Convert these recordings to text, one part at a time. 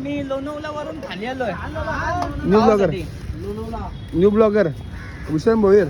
आम्ही लोणवला वरून खाली आलोय. New blogger Hussain Bhoir.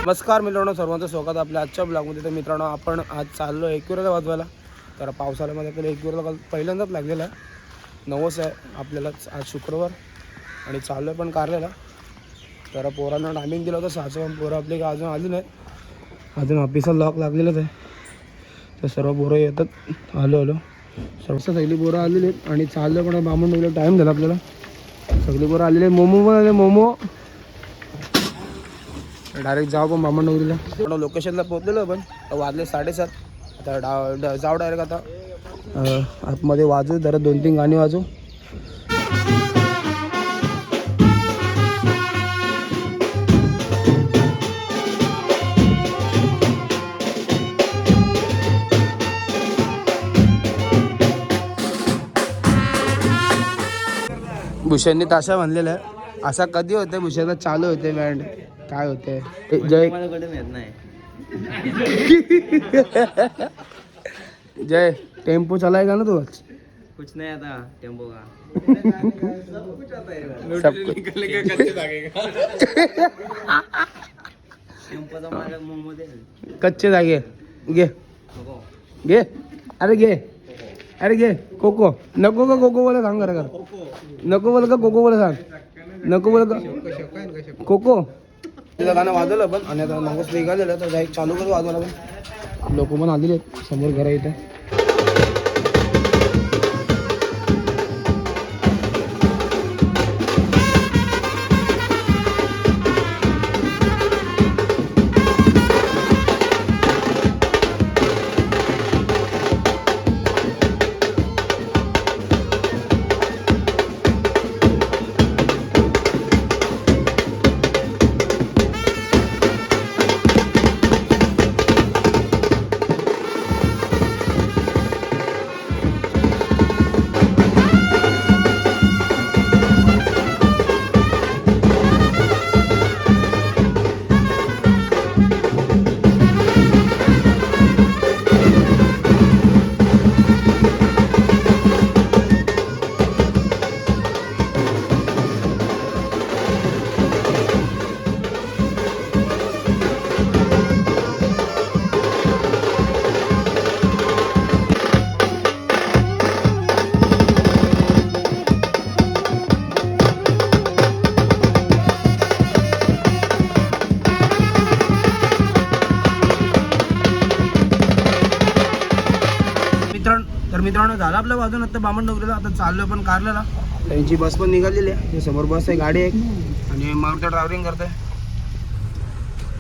नमस्कार मित्रांनो, सर्वांचं स्वागत आहे आपल्या आजच्या ब्लॉगमध्ये. तर मित्रांनो, आपण आज चाललो एकविराला वाजवायला. तर पावसाळ्यामध्ये आपल्याला एकविराला पहिल्यांदाच लागलेला आहे. नवस आहे आपल्याला आज शुक्रवार आणि चाललो पण कारलेला. तर पोरांना टायमिंग दिलं होतं 6चं, पण पोरं आपली अजून आली नाही. अजून ऑफिसला लॉक लागलेलंच आहे. तर सर्व पोरं येतात. आलो सगळी पोरं आलेली आहेत आणि चाललं पण बामण डोंगरीला. टाईम झाला आपल्याला. सगळी पोरं आलेली आहे. मोमो पण आले. मोमो डायरेक्ट जाऊ पण बामणडोंगरीला. लोकेशनला पोहोचलेलो पण वाजले 7:30. आता जाऊ डायरेक्ट. आता आतमध्ये वाजू जरा 2-3 गाणी वाजू. भूषणनी ताशा म्हणलेला आहे. असा कधी होते भूषणला चालू होते बँड काय होते. जय जय टेम्पो चलाएगा ना तू. कुछ नहीं आता टेम्पो का. सब टेम्पोचा मार्ग मुंबईमध्ये कच्चे जागे घे घे. अरे घे अरे घे. कोको नको का कोको बोला सांग करा. नको बोल का कोको बोला सांग. नको बोल का कोको. तिथं गाणं वाजवलं पण आणि आता नवस निघालेलं. तर जाईल चालू करू वाजवायला. पण लोक पण आलेले आहेत समोर घरा इथे. मित्रांनो झालं आपलं वाजून आता बामणडोंगरीला. आता चाललो पण कारल्याला. त्यांची बस पण निघालेली आहे. समोर बस आहे, गाडी आहे आणि मारुती ड्रायव्हिंग करते.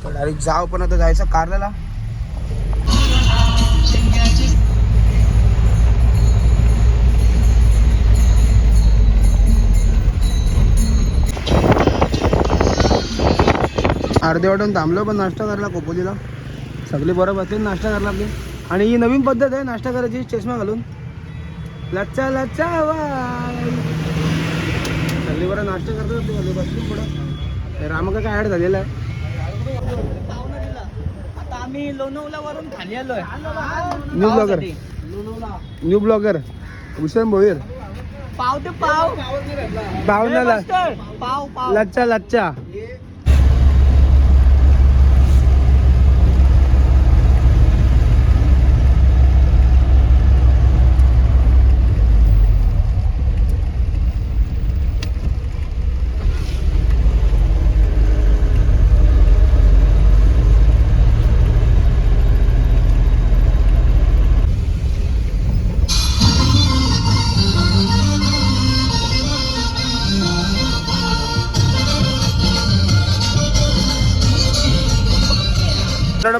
तर डायरेक्ट जाऊ पण आता जायचं कारल्याला. अर्धे वाटून थांबलो पण नाश्ता करायला कोपोलीला. सगळे बरं बसतील नाश्ता करायला आपली. आणि ही नवीन पद्धत आहे नाश्ता करायची चष्मा घालून. लच्चा लच्चा वाय. सगळी बरं नाश्ता करतात ते बसतील पुढं. रामका काय ॲड झालेला आहे. आता आम्ही लोणवला वरून खाली आलोय. New blogger Hussain Bhoir. पाव ते पाव पाव लच्चा लच्चा.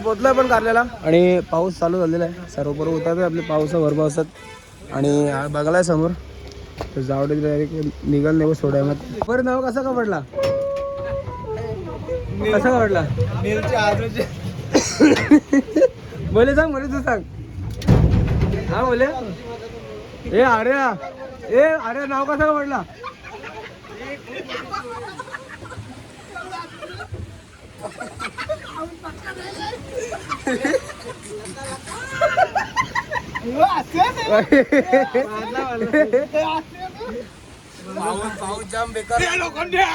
पोचलोय पण कारल्याला आणि पाऊस चालू झालेला आहे. सर्व बरोबर उतरते आपले पावसावर पावसात आणि बघलाय समोर तर जावडे डायरेक्ट निघाल नाही सोडाय मग बरं. नाव कसा का पडला कसा का पडला बोले सांग बोले तू सांग. हा बोले ए अरे नाव कसा का पडला पाऊस जाम बेकार लोखंड्या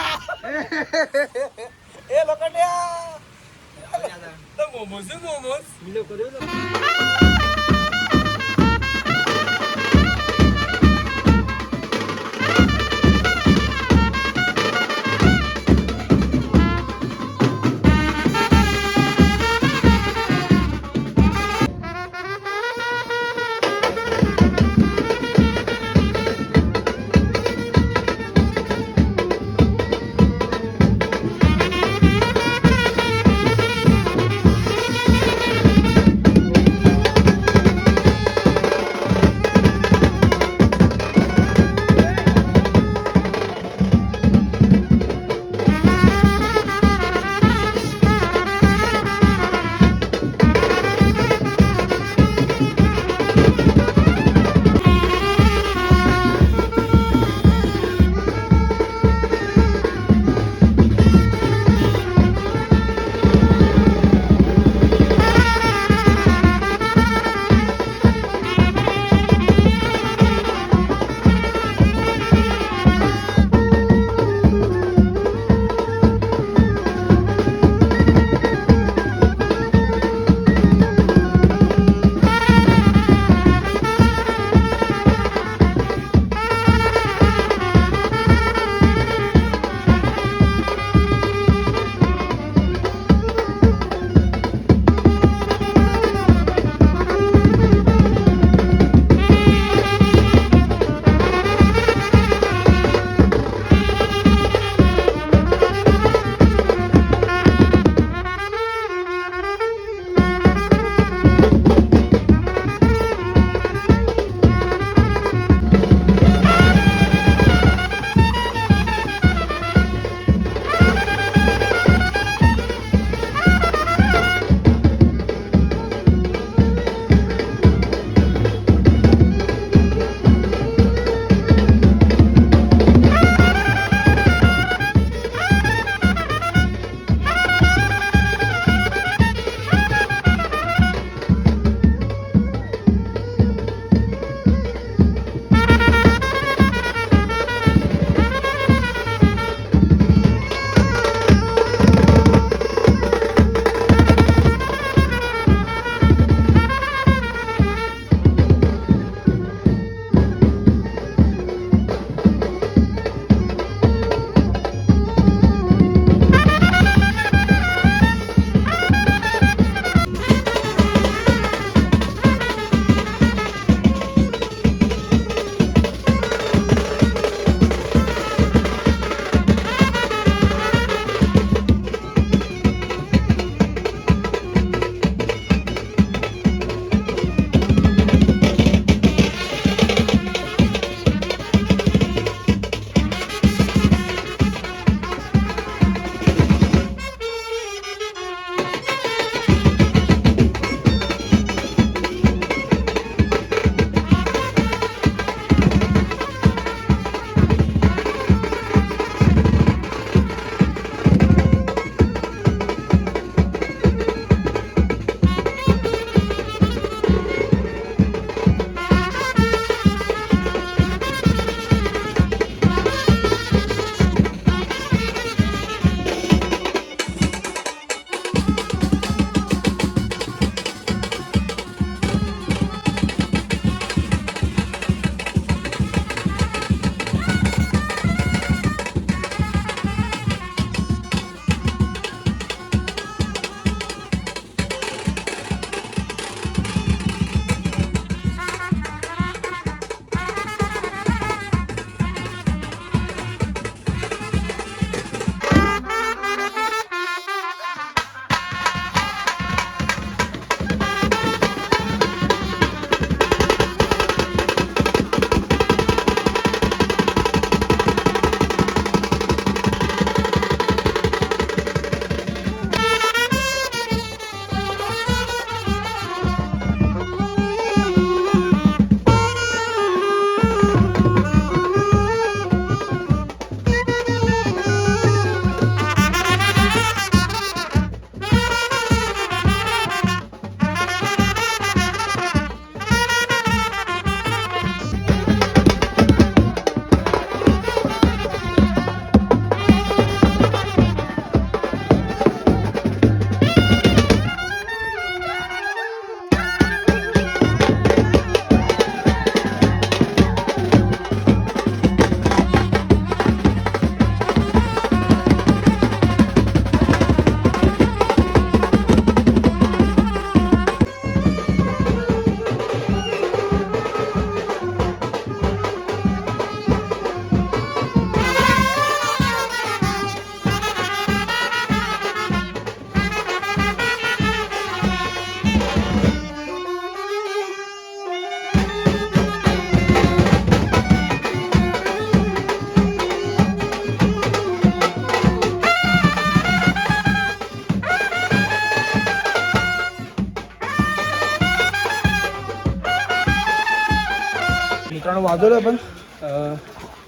मित्रांनो वाजवलं आपण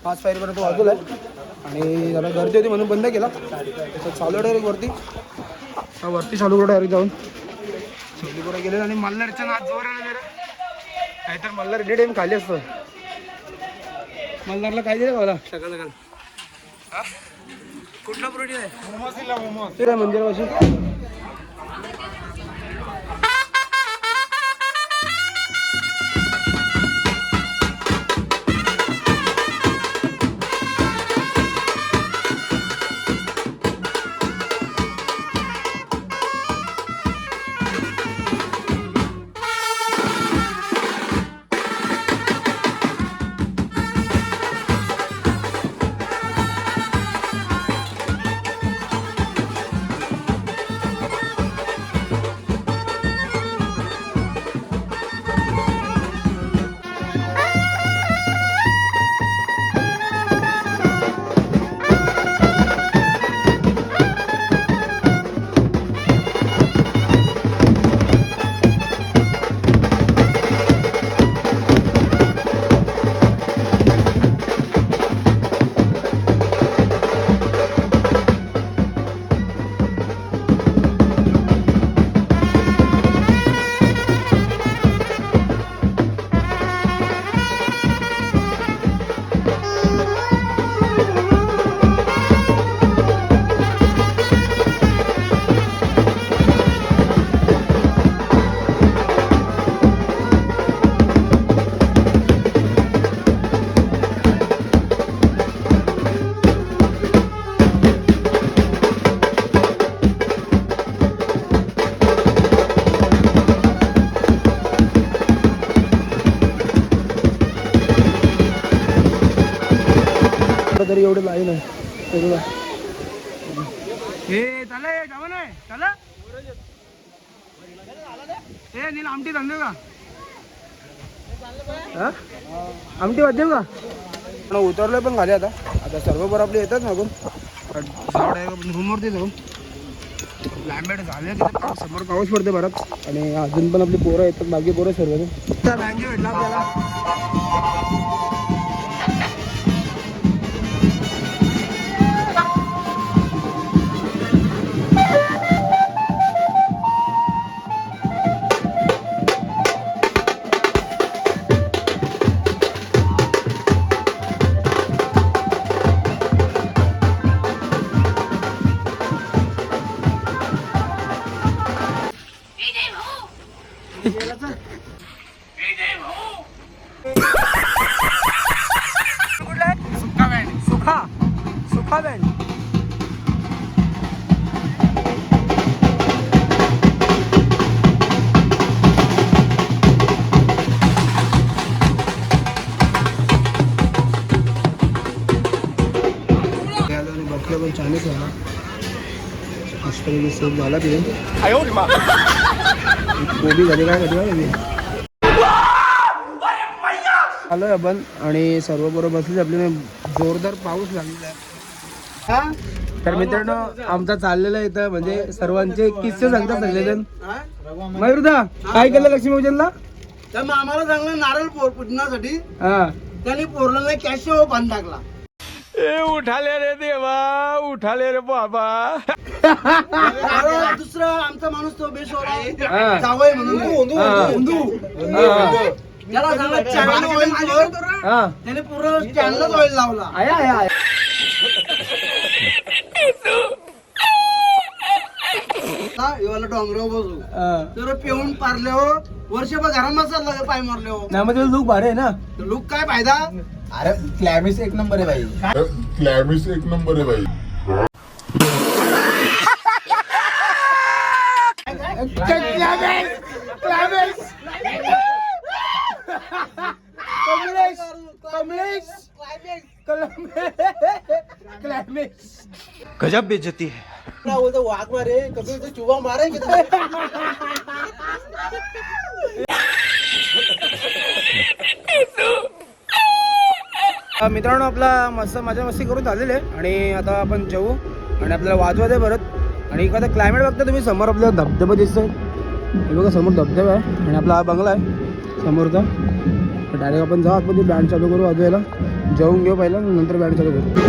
5 फायरपर्यंत वाजवलं आहे आणि जरा गर्दी होती म्हणून बंद केला. तर चालू डायरेक्ट वरती चालू करू डायरेक्ट जाऊन सगळीकडे गेले आणि मल्हारच्या नाच जोर आहे जरा नाहीतर मल्हार एनी टाइम खाली असतं. मल्हारला काय दिलं मला सकाळ सकाळ कुठला प्रोटीन आहे ते काय मंदिरापाशी तरी एवढं लाईन आहे सगळं हे चला जावं नाही चला हे नील आमटी धंदे का आमटी वाद्य का उतरलोय पण खाली आता सर्व बरं आपले येतात मागून रूमवरती जाऊन लॅम्बेट झाले समोर पाऊस पडते बराच आणि अजून पण आपली पोरं येतात बाकी पोरं सर्व बँके भेटला आपल्याला सुखा बँड बसलं पण छानच झाला मस्तपैकी सूप झाला तिथे कोबी झाली काय कधी आलोय आपण आणि सर्व बरोबर बसले आपल्याला जोरदार पाऊस लागलेला आहे. तर मित्रांनो आमचा चाललेला इथं म्हणजे सर्वांचे किस्से सांगतात सगळेजण. मयूरदा काय केलं लक्ष्मीपूजनला तर आम्हाला चांगलं नारळ पूजनासाठी हा त्यांनी पोरला कॅश बांध टाकला. ए उठाले रे देवा उठाले रे बाबा दुसरा आमचा माणूस तो बेसोरा जावय म्हणून त्याला सांगा चॅनल ऑइल त्याने पूर्ण चॅनलच ऑइल लावला. डोंगराव बसू तर पिऊन पारल्यावर वर्षभर घरात चालला पाय मारल्यावर त्यामध्ये लुक भारी आहे ना. लुक काय फायदा. अरे क्लॅमिस एक नंबर आहे भाई. क्लॅमिस एक नंबर आहे भाई. गजब बेइज्जती है. बोलतो वाघ मारे कभी तो चुबा मारे की मित्रांनो आपला मस्त मजा मस्ती करून झालेले आहे आणि आता आपण जेवू आणि आपल्याला वाजवा दे परत. आणि एखादा क्लायमेट बघता तुम्ही समोर आपल्याला धबधबा दिसतोय. हे बघा समोर धबधबा आहे आणि आपला हा बंगला आहे समोरचा. तर डायरेक्ट आपण जाऊ आतमध्ये, बँड चालू करू वाजवायला, जेवून घेऊ पहिला नंतर बँड चालू करू.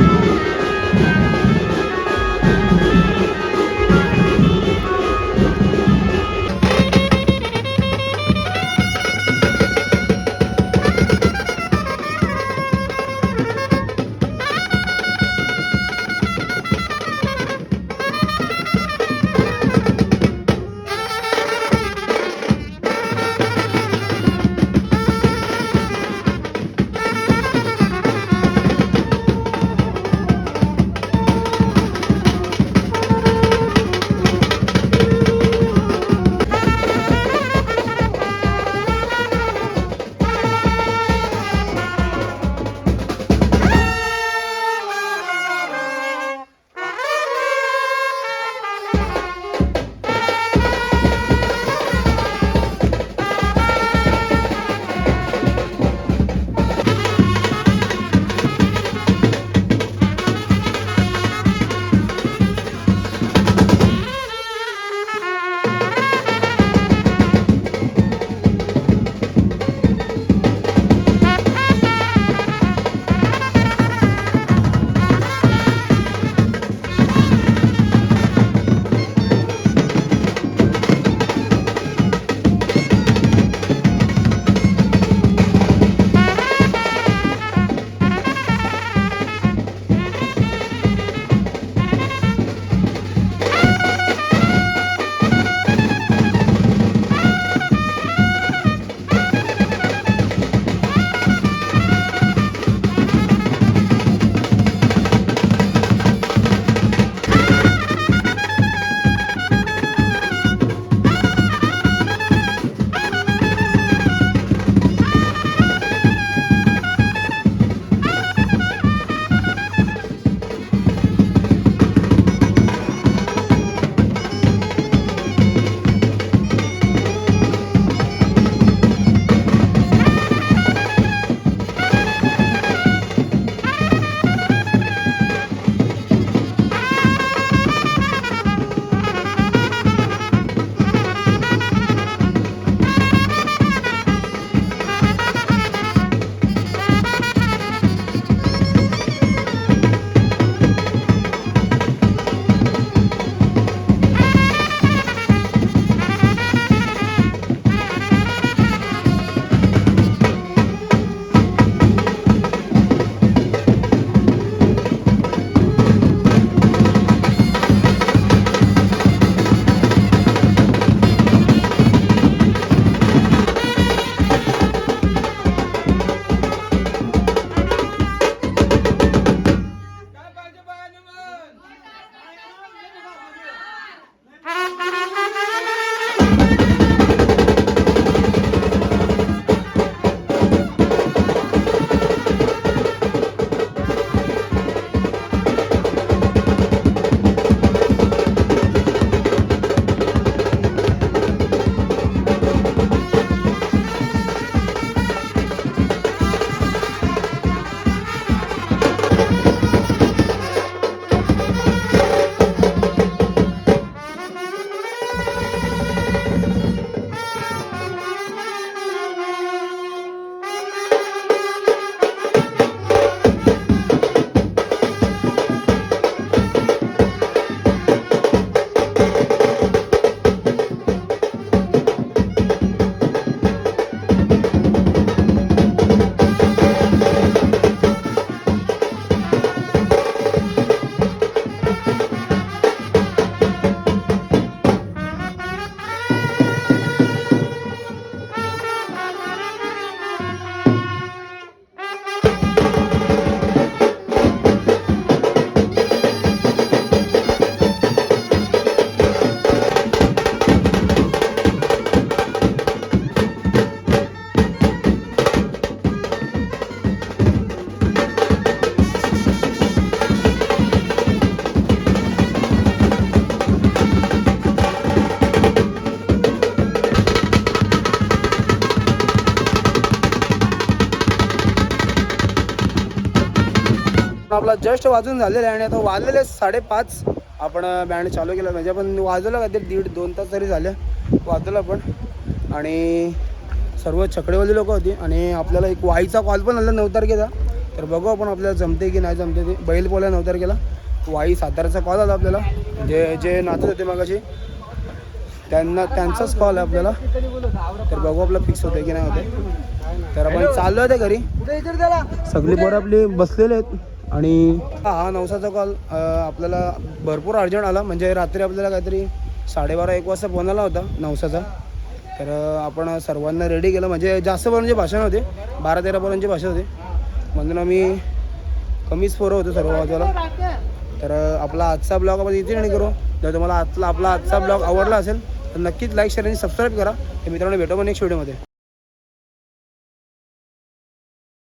आपला जस्ट वाजून झालेला आहे आणि आता वाजलेले 5:30. आपण बँड चालू केला म्हणजे आपण वाजवलं काहीतरी 1.5-2 तास तरी झाले वाजवलं पण. आणि सर्व छकडेवाली लोकं होती आणि आपल्याला एक वाईचा कॉल पण आला 9 तारखेचा. तर बघू आपण आपल्याला जमते की नाही जमते ते. बैल बोला 9 तारखेला वाई साताऱ्याचा कॉल आला आपल्याला, जे नाचत होते मगाशी त्यांचाच कॉल आहे आपल्याला. तर बघू आपलं फिक्स होतं की नाही होते. तर आपण चाललो आहे ते घरी, सगळी पोरं आपली बसलेले आहेत आणि हा नवसाचा कॉल आपल्याला भरपूर अर्जंट आला. म्हणजे रात्री आपल्याला काहीतरी 12:30-1 वाजता फोन आला होता नवसाचा. तर आपण सर्वांना रेडी केलं. म्हणजे जास्त पोरांची भाषा नव्हते, 12-13 पोरांची भाषा होती, म्हणून आम्ही कमीच पोरं होतो सर्व बाजूला. तर आपला आजचा ब्लॉग आपण इथे नाही करू. जर तुम्हाला आपला आजचा ब्लॉग आवडला असेल तर नक्कीच लाईक शेअर आणि सबस्क्राईब करा. तर मित्रांनो भेटू पण नेक्स्ट व्हिडिओमध्ये.